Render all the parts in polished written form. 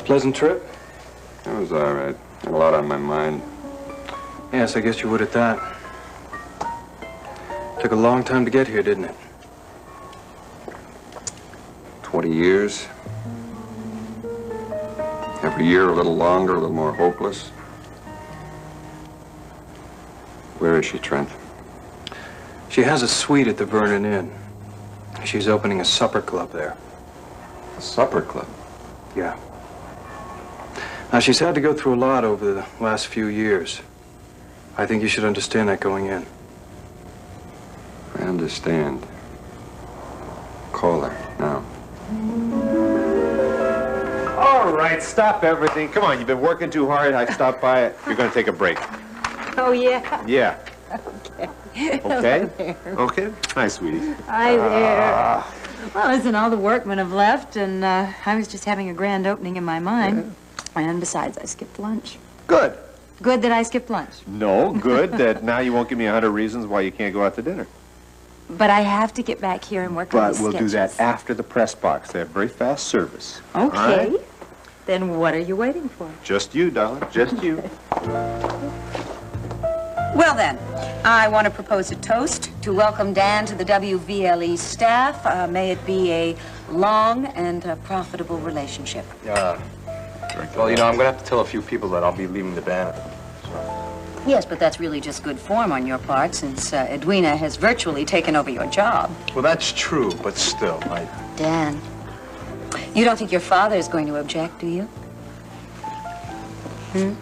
Pleasant trip? It was all right. Had a lot on my mind. Yes, I guess you would at that. Took a long time to get here, didn't it? 20 years. Every year a little longer, a little more hopeless. Where is she, Trent? She has a suite at the Vernon Inn. She's opening a supper club there. A supper club? Yeah. Now, she's had to go through a lot over the last few years. I think you should understand that going in. I understand. Call her now. All right, stop everything. Come on, you've been working too hard. I stopped by it. You're going to take a break. Oh, yeah? Yeah. Okay. Okay? Okay. Hi, sweetie. Hi there. Well, listen, all the workmen have left, and I was just having a grand opening in my mind. Yeah. And besides, I skipped lunch. Good. Good that I skipped lunch. No, good that now you won't give me 100 reasons why you can't go out to dinner. But I have to get back here and work on these But we'll sketches. do that after the press box. They have very fast service. Okay. Right? Then what are you waiting for? Just you, darling. Just you. Well, then, I want to propose a toast to welcome Dan to the WVLE staff. May it be a long and profitable relationship. Well, you know, I'm going to have to tell a few people that I'll be leaving the band. Yes, but that's really just good form on your part, since Edwina has virtually taken over your job. Well, that's true, but still, Dan, you don't think your father is going to object, do you? Hmm?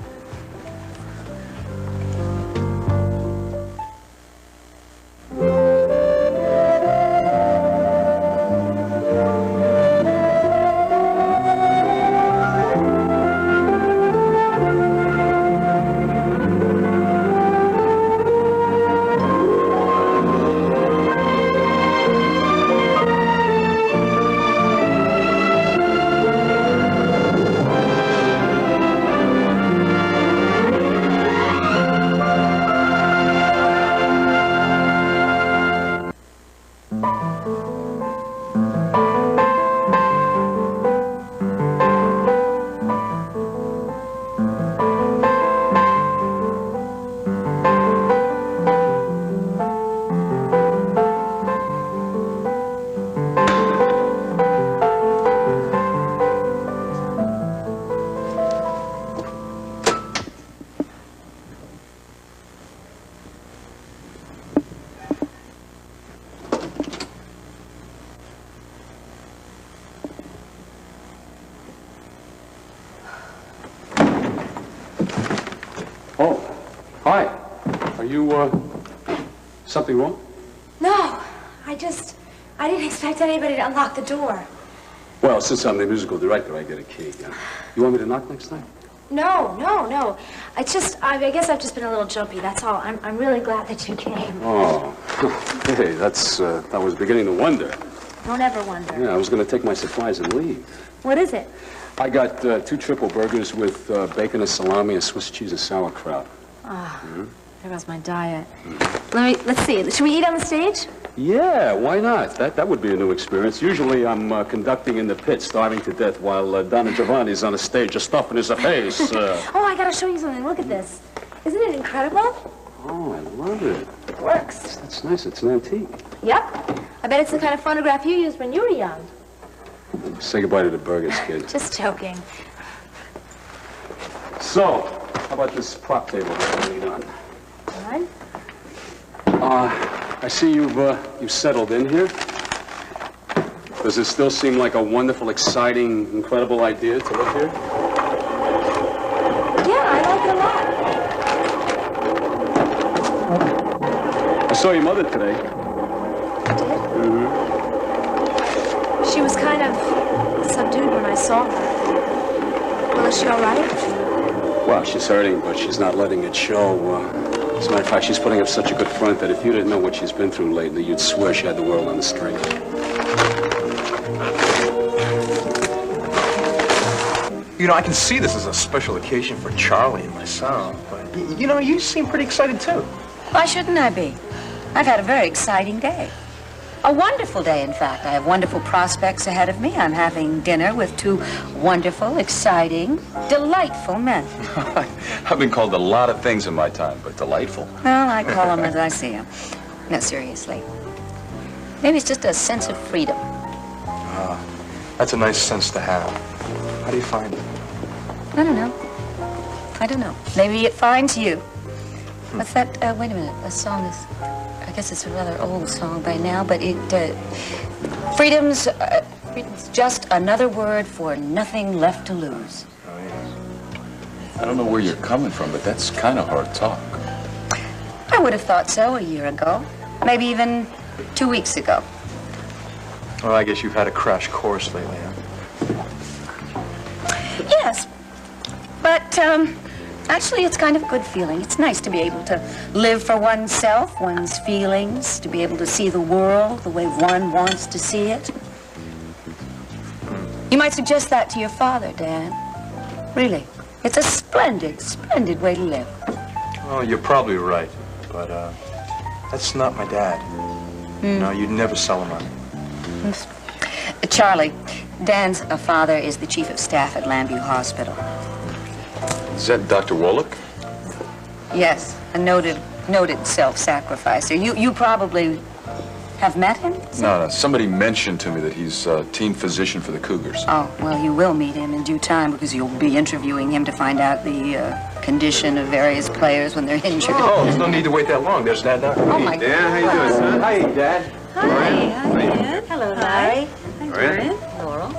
Something wrong? No, I didn't expect anybody to unlock the door. Well, since I'm the musical director, I get a key. You want me to knock next time? No. I guess I've just been a little jumpy, that's all. I'm really glad that you came. Oh, hey, that was beginning to wonder. Don't ever wonder. Yeah, I was going to take my supplies and leave. What is it? I got 2 triple burgers with bacon and salami and Swiss cheese and sauerkraut. There goes my diet. Let's see. Should we eat on the stage? Yeah, why not? That would be a new experience. Usually I'm conducting in the pit, starving to death, while Donna Giovanni's on the stage, just stuffing his face. Oh, I gotta show you something. Look at this. Isn't it incredible? Oh, I love it. It works. That's nice. It's an antique. Yep. I bet it's the kind of phonograph you used when you were young. Say goodbye to the burgers, kid. Just joking. So, how about this prop table that we need on? What? I see you've settled in here. Does it still seem like a wonderful, exciting, incredible idea to live here? Yeah, I like it a lot. I saw your mother today. You did? Mm-hmm. She was kind of subdued when I saw her. Well, is she all right? Well, she's hurting, but she's not letting it show. As a matter of fact, she's putting up such a good front that if you didn't know what she's been through lately, you'd swear she had the world on the string. You know, I can see this as a special occasion for Charlie and myself, but, you know, you seem pretty excited, too. Why shouldn't I be? I've had a very exciting day. A wonderful day, in fact. I have wonderful prospects ahead of me. I'm having dinner with two wonderful, exciting, delightful men. I've been called a lot of things in my time, but delightful. Well, I call them as I see them. No, seriously. Maybe it's just a sense of freedom. That's a nice sense to have. How do you find it? I don't know. I don't know. Maybe it finds you. What's that? Wait a minute. A song is... I guess it's a rather old song by now, but it... freedom's just another word for nothing left to lose. Oh, yes. I don't know where you're coming from, but that's kind of hard talk. I would have thought so a year ago. Maybe even 2 weeks ago. Well, I guess you've had a crash course lately, huh? Yes. But, actually, it's kind of a good feeling. It's nice to be able to live for oneself, one's feelings, to be able to see the world the way one wants to see it. You might suggest that to your father, Dan. Really. It's a splendid, splendid way to live. Well, you're probably right, but, that's not my dad. No, you'd never sell him on me. Charlie, Dan's father is the chief of staff at Lambview Hospital. Is that Dr. Wallach? Yes, a noted self-sacrificer. You probably have met him? No, somebody mentioned to me that he's team physician for the Cougars. Oh, well, you will meet him in due time because you'll be interviewing him to find out the condition of various players when they're injured. Oh, there's no need to wait that long. There's Dad now. Oh, my Dan, God. how you doing, son? Hi, Dad. Hi, Dan. Hello, Larry. Larry. Laurel.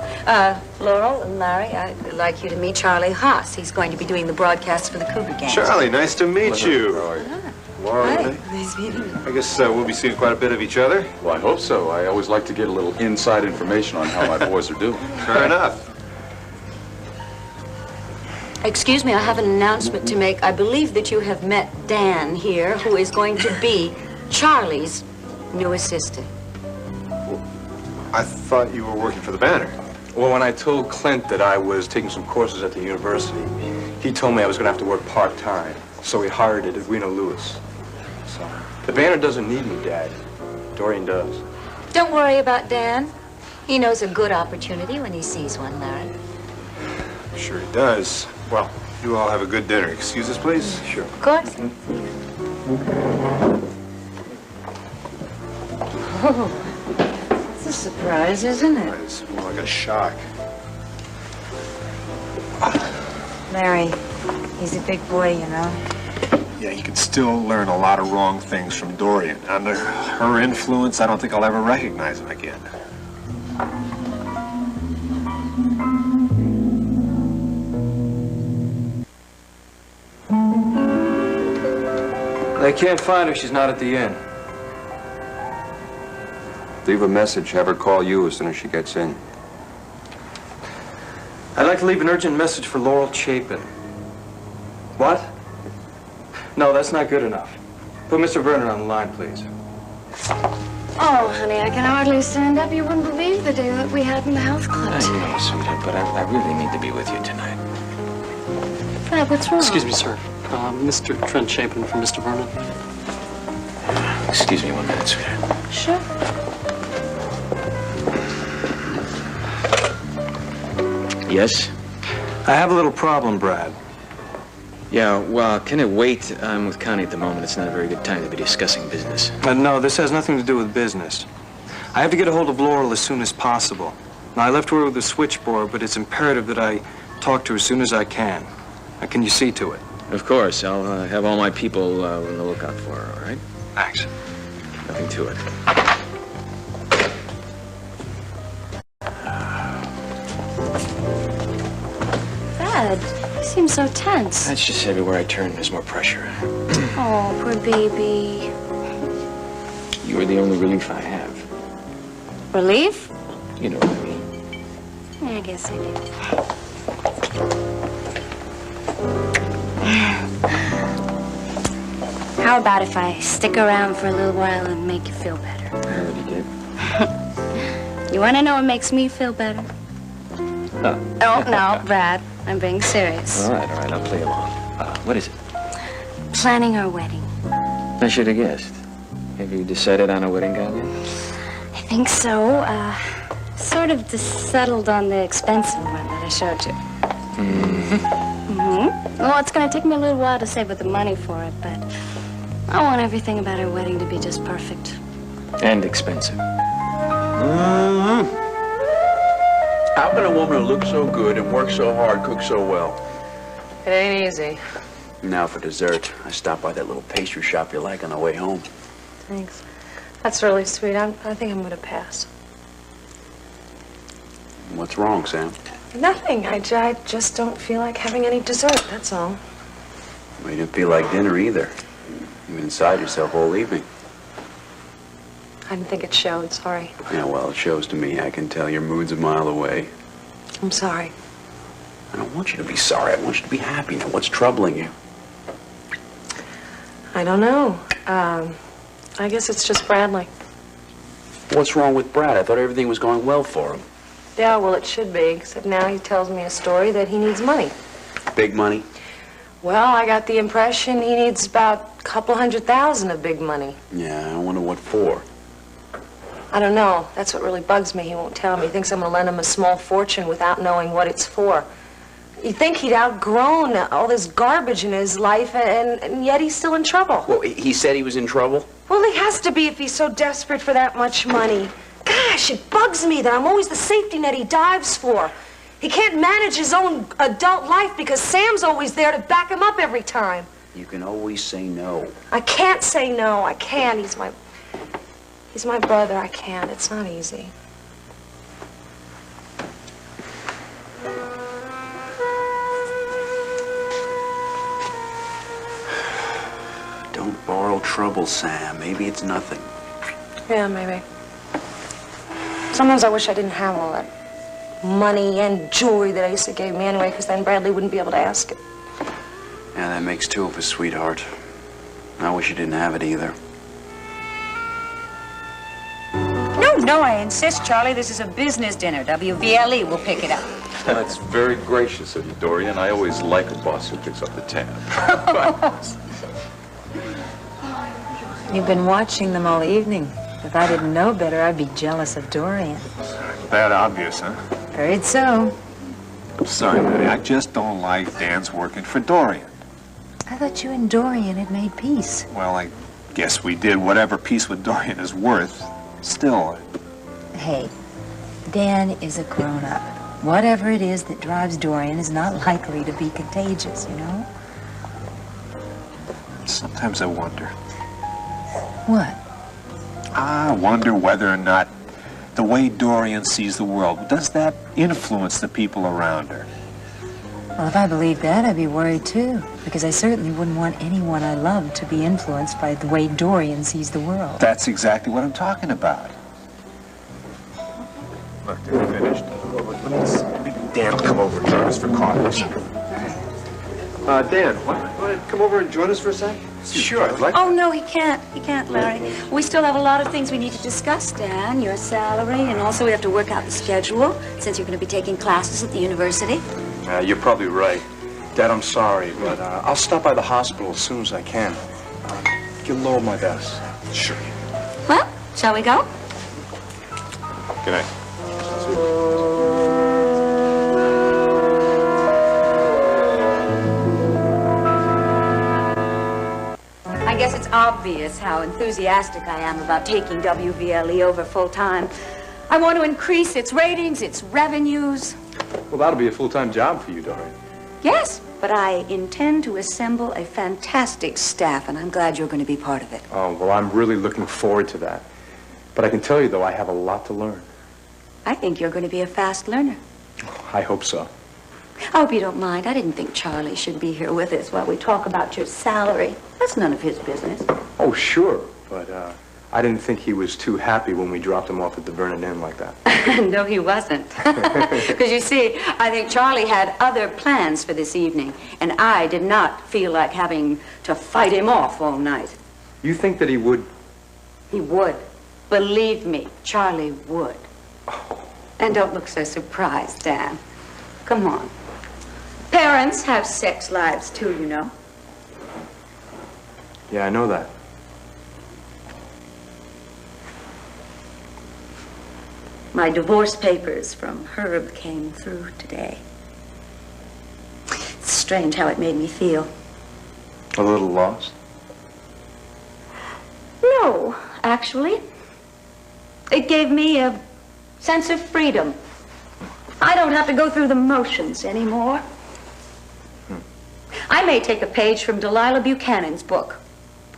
Laurel and Larry, I'd like you to meet Charlie Haas. He's going to be doing the broadcast for the Cougar games. Charlie, nice to meet you. How are you? Laurel, Hi. Nice meeting you. I guess we'll be seeing quite a bit of each other. Well, I hope so. I always like to get a little inside information on how my boys are doing. Fair enough. Excuse me, I have an announcement to make. I believe that you have met Dan here, who is going to be Charlie's new assistant. I thought you were working for the Banner. Well, when I told Clint that I was taking some courses at the university, he told me I was going to have to work part-time. So he hired at Edwina Lewis. So, the Banner doesn't need me, Dad. Dorian does. Don't worry about Dan. He knows a good opportunity when he sees one, Larry. Sure he does. Well, you all have a good dinner. Excuse us, please? Sure. Of course. Oh, it's a surprise, isn't it? It's more like a shock. Larry, he's a big boy, you know. Yeah, you can still learn a lot of wrong things from Dorian. Under her influence, I don't think I'll ever recognize him again. They can't find her. She's not at the inn. Leave a message. Have her call you as soon as she gets in. I'd like to leave an urgent message for Laurel Chapin. What? No, that's not good enough. Put Mr. Vernon on the line, please. Oh, honey, I can hardly stand up. You wouldn't believe the day that we had in the health club. I know, sweetheart, but I really need to be with you tonight. Fred, what's wrong? Excuse me, sir. Mr. Trent Chapin from Mr. Vernon. Excuse me 1 minute, sweetheart. Sure. Yes? I have a little problem, Brad. Yeah, well, can it wait? I'm with Connie at the moment. It's not a very good time to be discussing business. No, this has nothing to do with business. I have to get a hold of Laurel as soon as possible. Now, I left her with the switchboard, but it's imperative that I talk to her as soon as I can. Can you see to it? Of course. I'll have all my people on the lookout for her, all right? Thanks. Nothing to it. Fred, you seem so tense. That's just everywhere I turn, there's more pressure. Oh, poor baby. You're the only relief I have. Relief? You know what I mean. Yeah, I guess I do. How about if I stick around for a little while and make you feel better? I already did. You want to know what makes me feel better? Oh. Oh, no, Brad. I'm being serious. All right, I'll play along. What is it? Planning our wedding. I should have guessed. Have you decided on a wedding gown yet? I think so. Sort of just settled on the expensive one that I showed you. Well, it's gonna take me a little while to save up the money for it, but I want everything about our wedding to be just perfect. And expensive. How can a woman who looks so good and works so hard cook so well? It ain't easy. Now for dessert, I stopped by that little pastry shop you like on the way home. Thanks. That's really sweet. I think I'm gonna pass. What's wrong, Sam? Nothing. I just don't feel like having any dessert, that's all. Well, you didn't feel like dinner either. You've been inside yourself all evening. I didn't think it showed, sorry. Yeah, well, it shows to me. I can tell your mood's a mile away. I'm sorry. I don't want you to be sorry. I want you to be happy. Now, what's troubling you? I don't know. I guess it's just Bradley. What's wrong with Brad? I thought everything was going well for him. Yeah, well, it should be, except now he tells me a story that he needs money. Big money? Well, I got the impression he needs about a couple $100,000 of big money. Yeah, I wonder what for. I don't know. That's what really bugs me. He won't tell me. He thinks I'm going to lend him a small fortune without knowing what it's for. You'd think he'd outgrown all this garbage in his life, and yet he's still in trouble. Well, he said he was in trouble? Well, he has to be if he's so desperate for that much money. Gosh, it bugs me that I'm always the safety net he dives for. He can't manage his own adult life because Sam's always there to back him up every time. You can always say no. I can't say no. I can't. He's my brother. I can't. It's not easy. Don't borrow trouble, Sam. Maybe it's nothing. Yeah, maybe. Sometimes I wish I didn't have all that money and jewelry that Asa gave me anyway, because then Bradley wouldn't be able to ask it. Yeah, that makes two of us, sweetheart. I wish you didn't have it either. No, I insist, Charlie. This is a business dinner. WVLE will pick it up. That's very gracious of you, Dorian. I always like a boss who picks up the tab. You've been watching them all evening. If I didn't know better, I'd be jealous of Dorian. That obvious, huh? Afraid so. I'm sorry, honey. I just don't like Dan's working for Dorian. I thought you and Dorian had made peace. Well, I guess we did. Whatever peace with Dorian is worth. Still, Hey, Dan is a grown-up. Whatever it is that drives Dorian is not likely to be contagious, you know? sometimes I wonder. What? I wonder whether or not the way Dorian sees the world, does that influence the people around her? Well, if I believed that, I'd be worried too. Because I certainly wouldn't want anyone I love to be influenced by the way Dorian sees the world. That's exactly what I'm talking about. Look, they're finished. Let me Dan come over and join us for coffee. Dan, want to come over and join us for a sec? Sure, I'd like Oh, no, he can't. He can't, Larry. We still have a lot of things we need to discuss, Dan. Your salary, and also we have to work out the schedule, since you're going to be taking classes at the university. You're probably right. Dad, I'm sorry, but I'll stop by the hospital as soon as I can. You'll lower my best. Sure. Well, shall we go? Good night. I guess it's obvious how enthusiastic I am about taking WVLE over full-time. I want to increase its ratings, its revenues. Well, that'll be a full-time job for you, Dorian. Yes, but I intend to assemble a fantastic staff, and I'm glad you're going to be part of it. Oh, well, I'm really looking forward to that. But I can tell you, though, I have a lot to learn. I think you're going to be a fast learner. I hope so. I hope you don't mind. I didn't think Charlie should be here with us while we talk about your salary. That's none of his business. Oh, sure, but I didn't think he was too happy when we dropped him off at the Vernon Inn like that. No, he wasn't. Because you see, I think Charlie had other plans for this evening, and I did not feel like having to fight him off all night. You think that he would? He would. Believe me, Charlie would. And don't look so surprised, Dan. Come on. Parents have sex lives too, you know. Yeah, I know that. My divorce papers from Herb came through today. It's strange how it made me feel. A little lost? No, actually. It gave me a sense of freedom. I don't have to go through the motions anymore. I may take a page from Delilah Buchanan's book.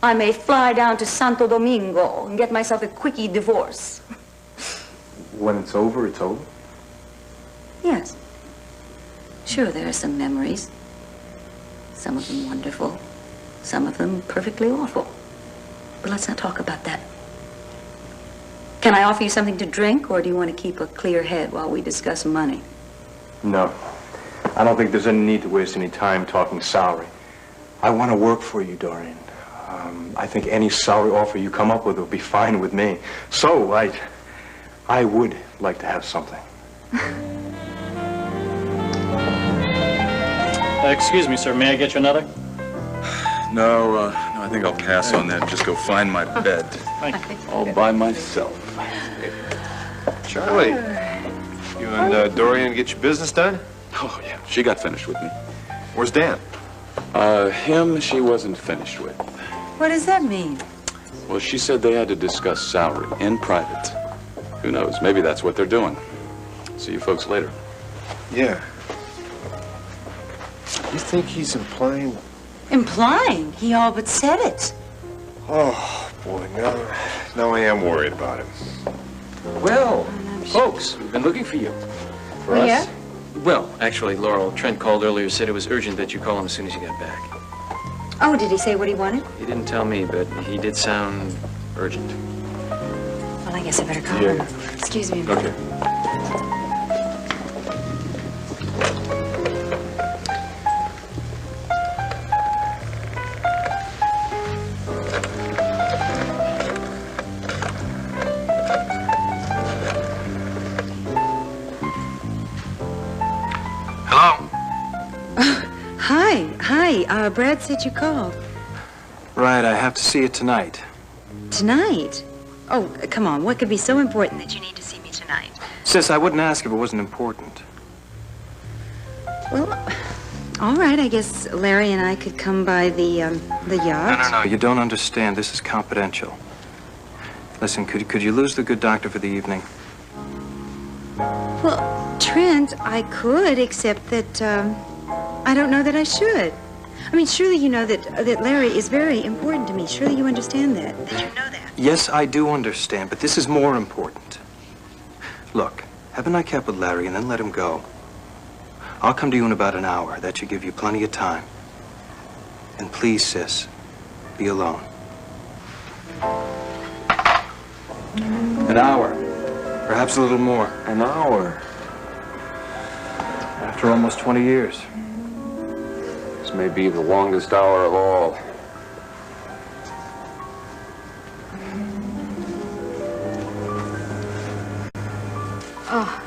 I may fly down to Santo Domingo and get myself a quickie divorce. When it's over, it's over? Yes. Sure, there are some memories. Some of them wonderful. Some of them perfectly awful. But let's not talk about that. Can I offer you something to drink, or do you want to keep a clear head while we discuss money? No. I don't think there's any need to waste any time talking salary. I want to work for you, Dorian. I think any salary offer you come up with will be fine with me. So, I would like to have something. Excuse me, sir. May I get you another? No, I think I'll pass on that. Just go find my bed. Thank you. All by myself. Charlie, you and Dorian get your business done? Oh, yeah. She got finished with me. Where's Dan? Him, she wasn't finished with. What does that mean? Well, she said they had to discuss salary in private. Who knows? Maybe that's what they're doing. See you folks later. Yeah. You think he's implying? Implying? He all but said it. Oh, boy, now I am worried about him. Well, folks, we've been looking for you. For us? Yeah? Well, actually, Laurel, Trent called earlier, said it was urgent that you call him as soon as you got back. Oh, did he say what he wanted? He didn't tell me, but he did sound urgent. Well, I guess I better call him. Excuse me. Okay. Hi. Brad said you called. Right, I have to see it tonight. Tonight? Oh, come on. What could be so important that you need to see me tonight? Sis, I wouldn't ask if it wasn't important. Well, all right. I guess Larry and I could come by the yacht. No, you don't understand. This is confidential. Listen, could you lose the good doctor for the evening? Well, Trent, I could, except that I don't know that I should. I mean, surely you know that Larry is very important to me. Surely you understand that you know that. Yes, I do understand, but this is more important. Look, have a nightcap with Larry and then let him go. I'll come to you in about an hour. That should give you plenty of time. And please, sis, be alone. An hour. Perhaps a little more. An hour? After almost 20 years. This may be the longest hour of all. Oh,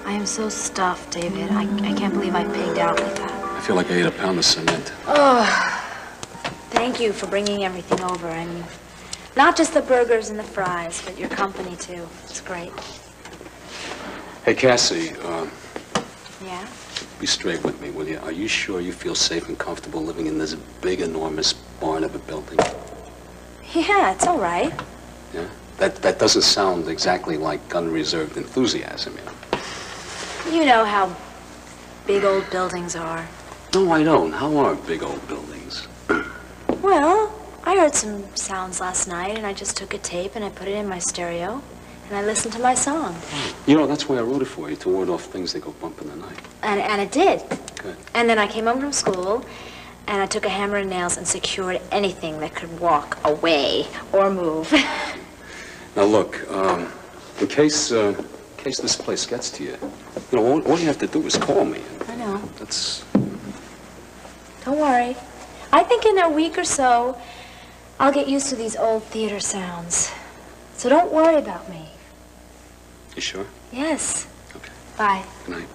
I am so stuffed, David. I can't believe I pigged out like that. I feel like I ate a pound of cement. Oh, thank you for bringing everything over. I mean, not just the burgers and the fries, but your company, too. It's great. Hey, Cassie, Yeah? be straight with me, will you? Are you sure you feel safe and comfortable living in this big, enormous barn of a building? Yeah, it's all right. Yeah? That doesn't sound exactly like unreserved enthusiasm, you know? You know how big old buildings are. No, I don't. How are big old buildings? Well, I heard some sounds last night, and I just took a tape and I put it in my stereo, and I listened to my song. You know, that's why I wrote it for you, to ward off things that go bump in the night. And it did. Good. And then I came home from school, and I took a hammer and nails and secured anything that could walk away or move. Now, look, in case this place gets to you, you know, all you have to do is call me. I know. That's... Don't worry. I think in a week or so, I'll get used to these old theater sounds. So don't worry about me. You sure? Yes. Okay. Bye. Good night.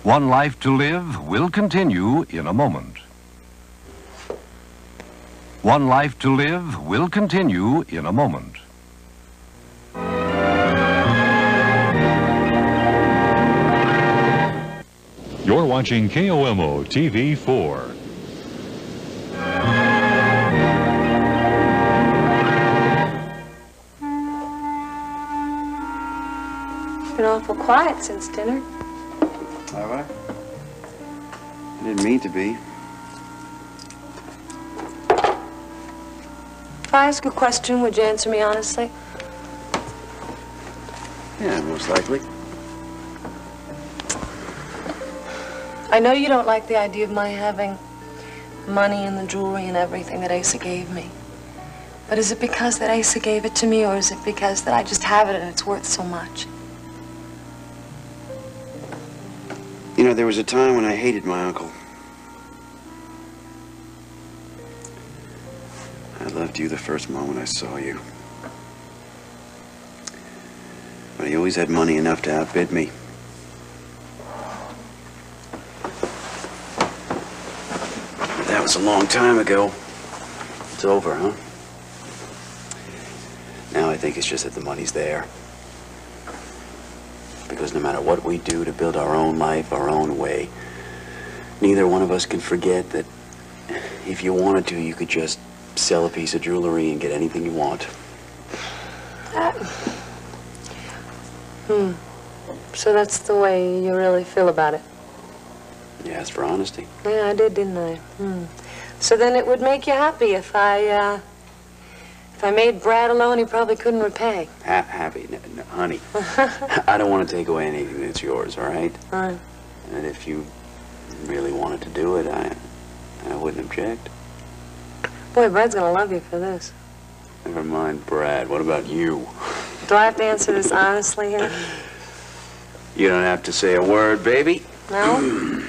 One Life to Live will continue in a moment. One Life to Live will continue in a moment. You're watching KOMO TV 4. It's been awful quiet since dinner. Have I? I didn't mean to be. If I ask a question, would you answer me honestly? Yeah, most likely. I know you don't like the idea of my having money and the jewelry and everything that Asa gave me. But is it because that Asa gave it to me, or is it because that I just have it and it's worth so much? You know, there was a time when I hated my uncle. I loved you the first moment I saw you. But he always had money enough to outbid me. That was a long time ago. It's over, huh? Now I think it's just that the money's there. Because no matter what we do to build our own life, our own way, neither one of us can forget that if you wanted to, you could just sell a piece of jewelry and get anything you want. So that's the way you really feel about it? You asked for honesty. Yeah, I did, didn't I? So then it would make you happy if I made Brad a loan he probably couldn't repay. Happy, honey. I don't want to take away anything that's yours, all right? All right. And if you really wanted to do it, I wouldn't object. Boy, Brad's gonna love you for this. Never mind Brad. What about you? Do I have to answer this honestly here? You don't have to say a word, baby. No?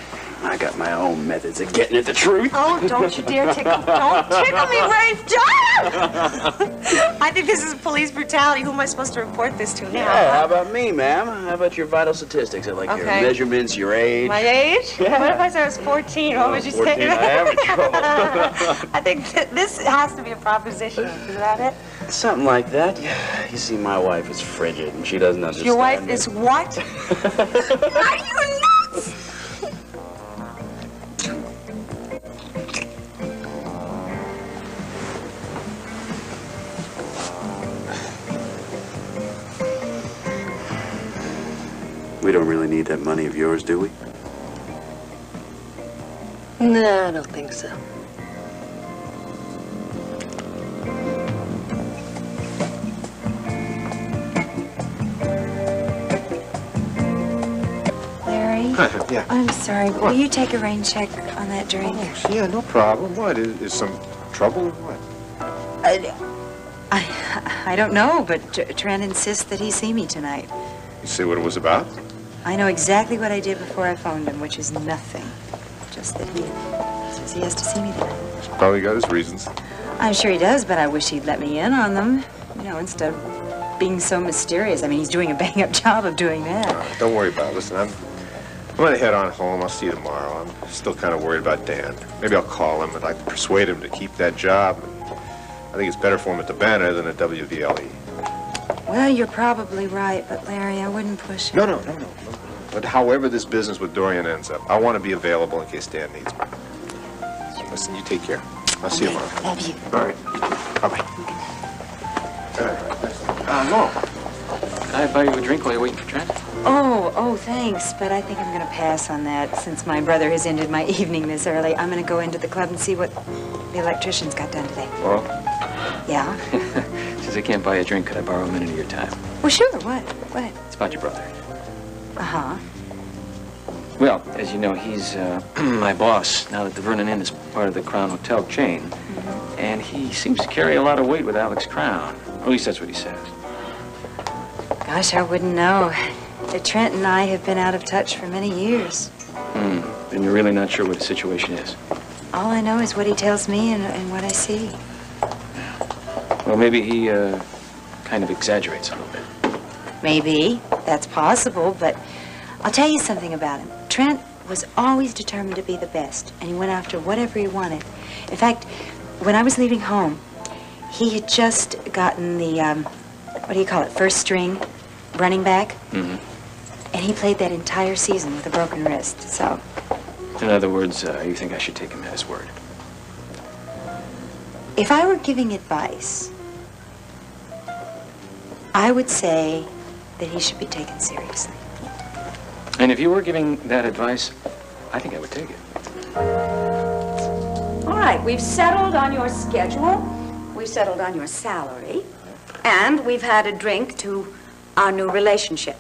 I got my own methods of getting at the truth. Oh, don't you dare tickle. Don't tickle me, Rafe. John! I think this is police brutality. Who am I supposed to report this to now? Yeah, how about me, ma'am? How about your vital statistics? I like your Okay. measurements, your age. My age? Yeah. What if I said I was 14? What would you 14, say? I am in trouble. I think this has to be a proposition. Is that it? Something like that. You see, my wife is frigid, and she doesn't understand. Your wife it. is what? Are you nuts? We don't really need that money of yours, do we? No, I don't think so. Larry? Yeah. I'm sorry, but will you take a rain check on that drink? Yeah, no problem. What? Is some trouble or what? I don't know, but Trent insists that he see me tonight. You see what it was about? I know exactly what I did before I phoned him, which is nothing. Just that he says he has to see me tonight. Probably got his reasons. I'm sure he does, but I wish he'd let me in on them. You know, instead of being so mysterious. I mean, he's doing a bang-up job of doing that. Don't worry about it. Listen, I'm going to head on home. I'll see you tomorrow. I'm still kind of worried about Dan. Maybe I'll call him. I'd like to persuade him to keep that job. I think it's better for him at the Banner than at WVLE. Well, you're probably right, but Larry, I wouldn't push it. No. But however this business with Dorian ends up, I want to be available in case Dan needs me. Listen, you take care. I'll see you tomorrow. Love you. All right. Bye-bye. Mom. Can I buy you a drink while you're waiting for Trent? Oh, thanks, but I think I'm going to pass on that since my brother has ended my evening this early. I'm going to go into the club and see what the electricians got done today. Well, Yeah? since I can't buy you a drink, could I borrow a minute of your time? Well, sure. What? It's about your brother. Uh-huh. Well, as you know, he's my boss now that the Vernon Inn is part of the Crown Hotel chain. And he seems to carry a lot of weight with Alex Crown. At least that's what he says. Gosh, I wouldn't know. Trent and I have been out of touch for many years. And you're really not sure what the situation is? All I know is what he tells me and what I see. Well, maybe he kind of exaggerates a little bit. Maybe. That's possible, but I'll tell you something about him. Trent was always determined to be the best, and he went after whatever he wanted. In fact, when I was leaving home, he had just gotten the, what do you call it, first string running back. Mm-hmm. And he played that entire season with a broken wrist, so... In other words, you think I should take him at his word? If I were giving advice, I would say that he should be taken seriously. And if you were giving that advice, I think I would take it. All right, we've settled on your schedule, we've settled on your salary, and we've had a drink to our new relationship.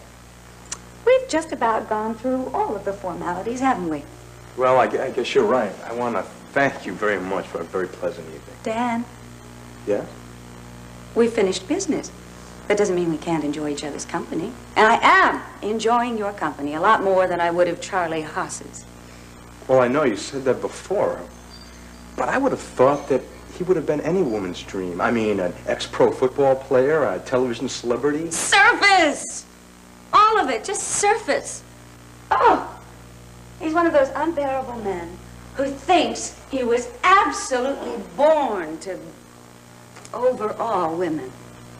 We've just about gone through all of the formalities, haven't we? Well, I guess you're right. I want to thank you very much for a very pleasant evening. Dan, Yeah? we finished business. That doesn't mean we can't enjoy each other's company. And I am enjoying your company a lot more than I would have Charlie Haas's. Well, I know you said that before, but I would have thought that he would have been any woman's dream. I mean, an ex-pro football player, a television celebrity. Surface! All of it, just surface. Oh, he's one of those unbearable men who thinks he was absolutely born to overawe women.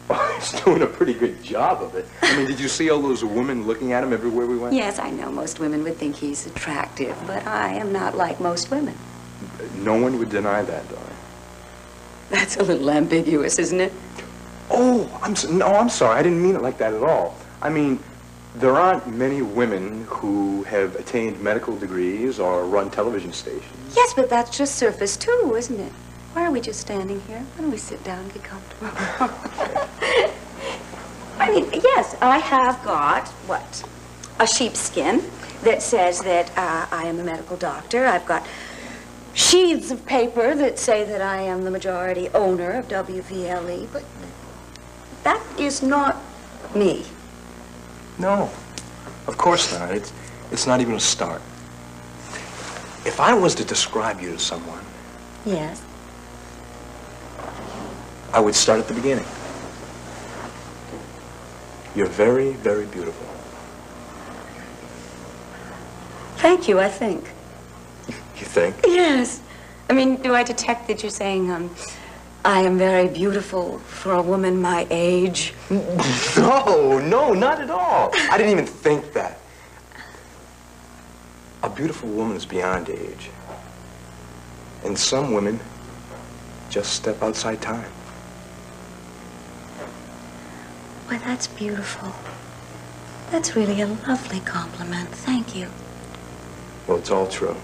Oh, he's doing a pretty good job of it. I mean, did you see all those women looking at him everywhere we went? Yes, I know most women would think he's attractive, but I am not like most women. No one would deny that, darling. That's a little ambiguous, isn't it? Oh, I'm sorry. I didn't mean it like that at all. I mean, there aren't many women who have attained medical degrees or run television stations. Yes, but that's just surface too, isn't it? Why are we just standing here? Why don't we sit down and get comfortable? I mean, yes, I have got, what, a sheepskin that says that I am a medical doctor. I've got sheaths of paper that say that I am the majority owner of WVLE, but that is not me. No, of course not. It's not even a start. If I was to describe you to someone, Yes. I would start at the beginning. You're very, very beautiful. Thank you, I think. You think? Yes. I mean, do I detect that you're saying, I am very beautiful for a woman my age? No, not at all. I didn't even think that. A beautiful woman is beyond age. And some women just step outside time. Well, that's beautiful. That's really a lovely compliment. Thank you. Well, it's all true.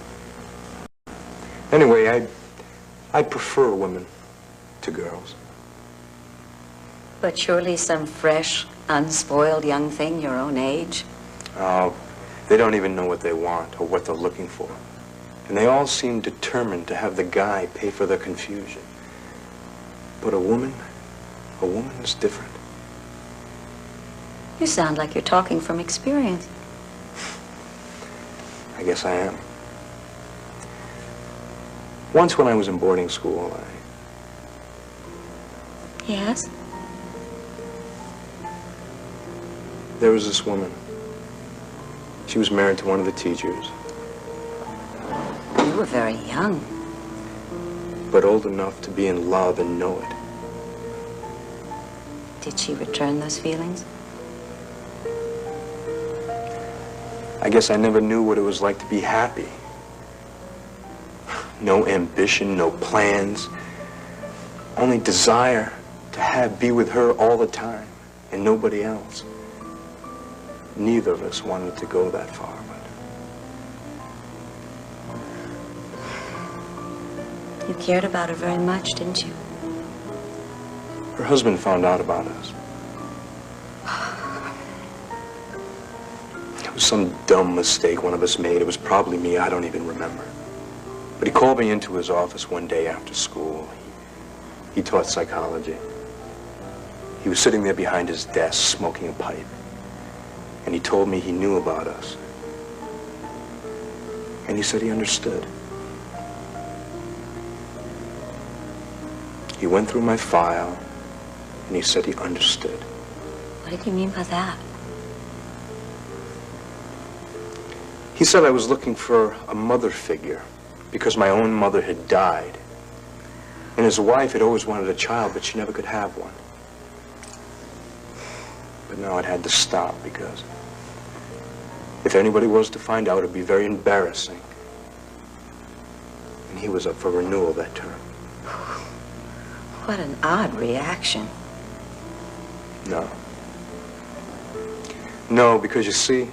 Anyway, I prefer women to girls. But surely some fresh, unspoiled young thing your own age? Oh, they don't even know what they want or what they're looking for. And they all seem determined to have the guy pay for their confusion. But a woman is different. You sound like you're talking from experience. I guess I am. Once when I was in boarding school, Yes? there was this woman. She was married to one of the teachers, You were very young. but old enough to be in love and know it. Did she return those feelings? I guess I never knew what it was like to be happy. No ambition, no plans, only desire to be with her all the time and nobody else. Neither of us wanted to go that far, but You cared about her very much, didn't you? her husband found out about us. It was some dumb mistake one of us made. It was probably me. I don't even remember. But he called me into his office one day after school. He taught psychology. He was sitting there behind his desk smoking a pipe. And he told me he knew about us. And he said he understood. He went through my file, and he said he understood. What did you mean by that? He said I was looking for a mother figure because my own mother had died. And his wife had always wanted a child, but she never could have one. But now it had to stop because if anybody was to find out, it'd be very embarrassing. And he was up for renewal that term. What an odd reaction. No. No, because you see,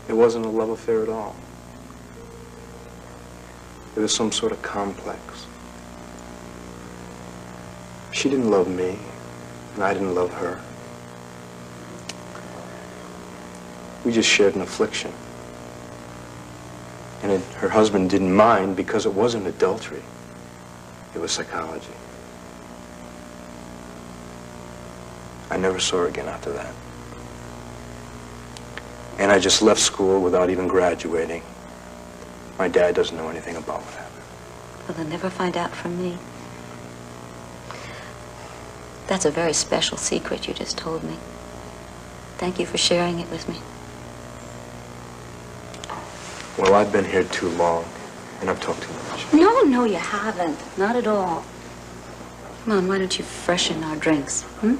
it wasn't a love affair at all. It was some sort of complex. She didn't love me, and I didn't love her. We just shared an affliction. And her husband didn't mind because it wasn't adultery. It was psychology. I never saw her again after that. And I just left school without even graduating. My dad doesn't know anything about what happened. Well, they'll never find out from me. That's a very special secret you just told me. Thank you for sharing it with me. Well, I've been here too long, and I've talked too much. No, you haven't. Not at all. Come on, why don't you freshen our drinks, hmm?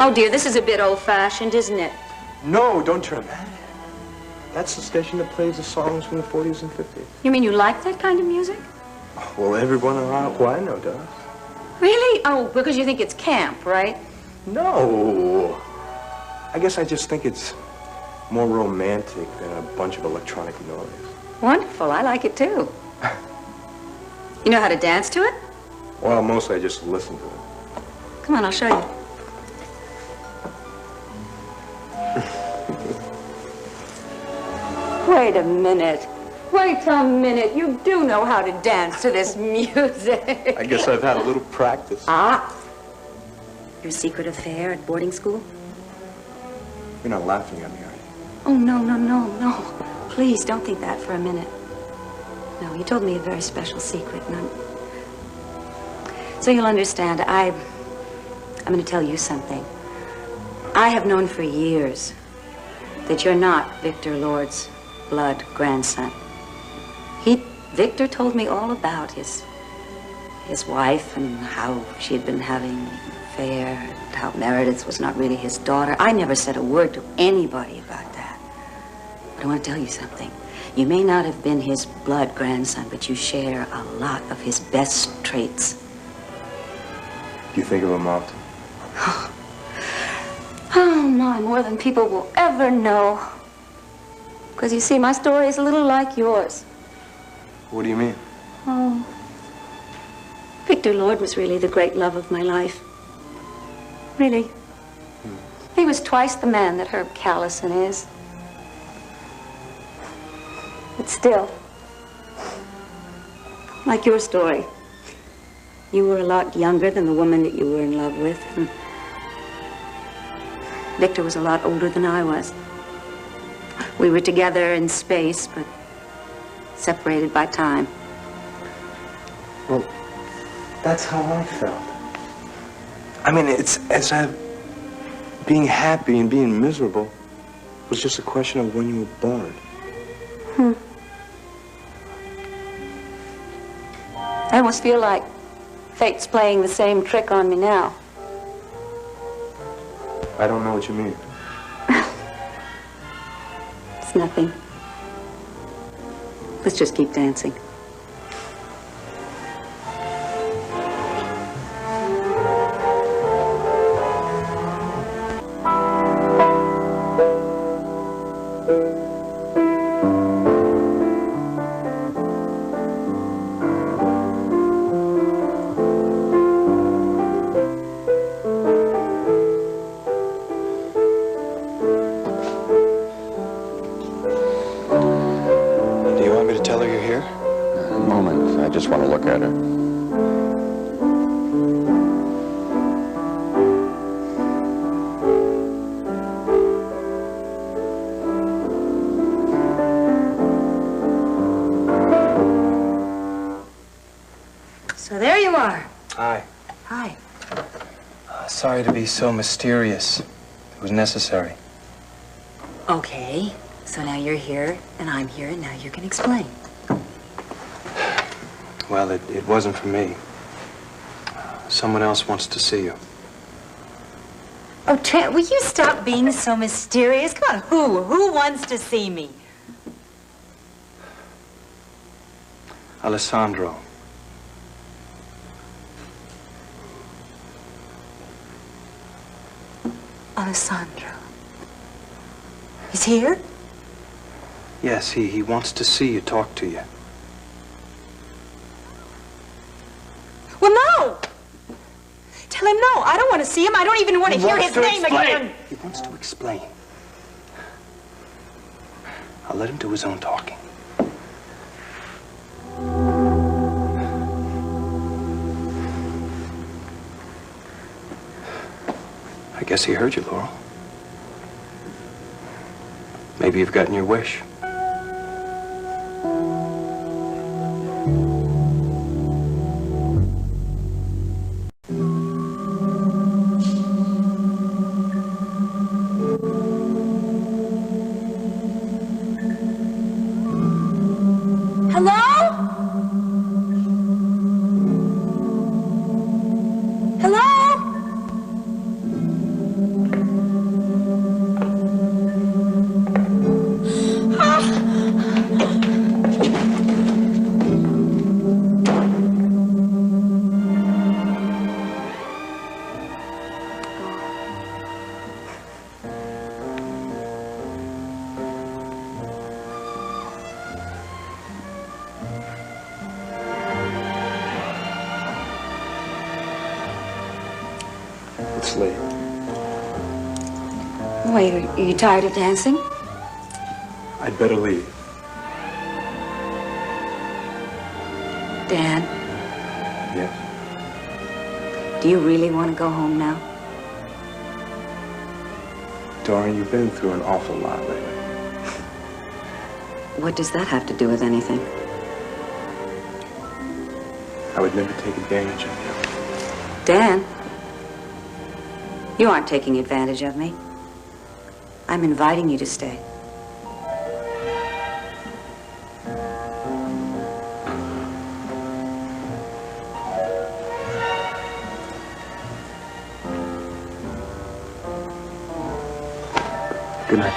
Oh, dear, this is a bit old-fashioned, isn't it? No, don't turn that. That's the station that plays the songs from the 40s and 50s. You mean you like that kind of music? Well, everyone who I know does. Really? Oh, because you think it's camp, right? No. I guess I just think it's more romantic than a bunch of electronic noise. Wonderful. I like it, too. You know how to dance to it? Well, mostly I just listen to it. Come on, I'll show you. Wait a minute. Wait a minute. You do know how to dance to this music. I guess I've had a little practice. Ah. Your secret affair at boarding school? You're not laughing at me, are you? Oh, no. Please, don't think that for a minute. No, you told me a very special secret, and So you'll understand, I'm going to tell you something. I have known for years that you're not Victor Lord's blood grandson. Victor told me all about his wife and how she had been having an affair, and how Meredith was not really his daughter. I never said a word to anybody about that. But I want to tell you something. You may not have been his blood grandson, but you share a lot of his best traits. Do you think of him often? Oh, my, more than people will ever know. Because, you see, my story is a little like yours. What do you mean? Oh. Victor Lord was really the great love of my life. Really. He was twice the man that Herb Callison is. But still, like your story, you were a lot younger than the woman that you were in love with, and Victor was a lot older than I was. We were together in space, but separated by time. Well, that's how I felt. I mean, it's as if being happy and being miserable was just a question of when you were born. I almost feel like fate's playing the same trick on me now. I don't know what you mean. It's nothing. Let's just keep dancing. Do you want me to tell her you're here? A moment. I just want to look at her. So there you are. Hi. Hi. Sorry to be so mysterious. It was necessary. Okay. So now you're here, and I'm here, and now you can explain. Well, it wasn't for me. Someone else wants to see you. Oh, Trent, will you stop being so mysterious? Come on, who? Who wants to see me? Alessandro. Alessandro. He's here? Yes, he wants to see you, talk to you. Well, no! Tell him no. I don't want to see him. I don't even want to hear his name again. He wants to explain. I'll let him do his own talking. I guess he heard you, Laurel. Maybe you've gotten your wish. Hello? Hello? It's late. Wait, are you tired of dancing? I'd better leave. Dan, Yes. do you really want to go home now? Dorian, you've been through an awful lot lately. What does that have to do with anything? I would never take advantage of you. Dan, you aren't taking advantage of me. I'm inviting you to stay. Good night.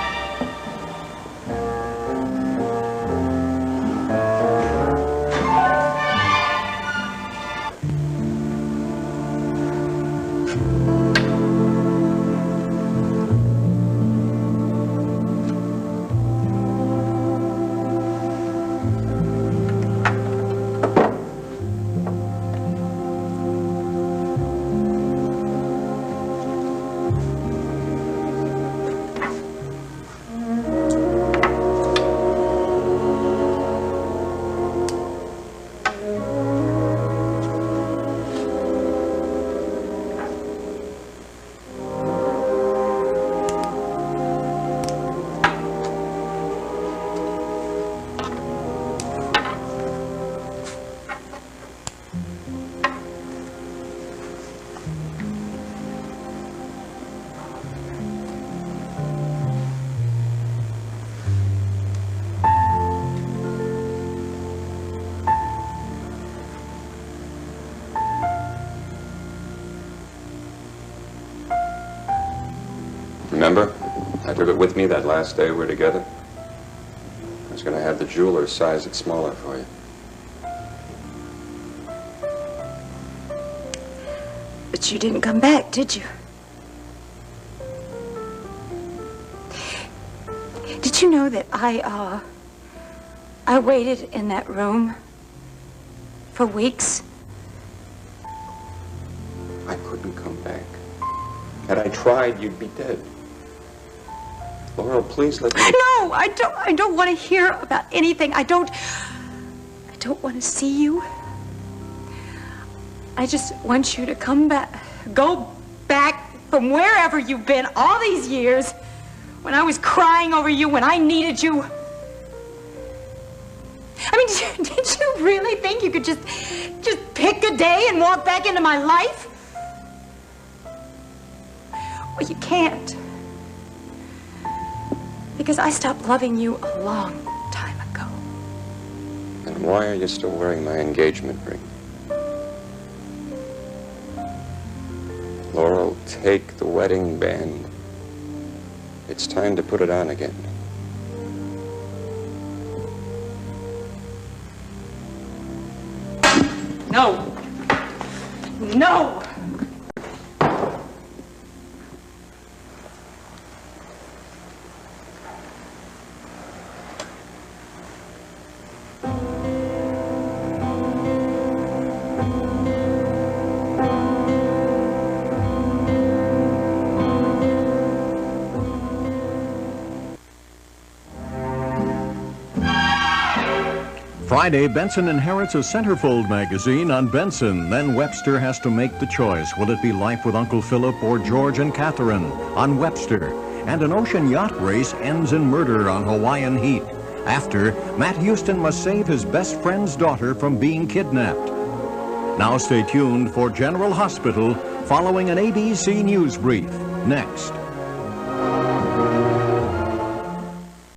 Remember? I took it with me that last day we were together. I was going to have the jeweler size it smaller for you. But you didn't come back, did you? Did you know that I waited in that room for weeks? I couldn't come back. Had I tried, you'd be dead. Laurel, please let me... No, I don't want to hear about anything. I don't want to see you. I just want you to come back, go back from wherever you've been all these years, when I was crying over you, when I needed you. I mean, did you really think you could just pick a day and walk back into my life? Well, you can't. Because I stopped loving you a long time ago. And why are you still wearing my engagement ring? Laurel, take the wedding band. It's time to put it on again. No. No. Friday, Benson inherits a centerfold magazine on Benson. Then Webster has to make the choice. Will it be Life with Uncle Philip or George and Catherine on Webster? And an ocean yacht race ends in murder on Hawaiian Heat. After, Matt Houston must save his best friend's daughter from being kidnapped. Now stay tuned for General Hospital following an ABC News brief. Next.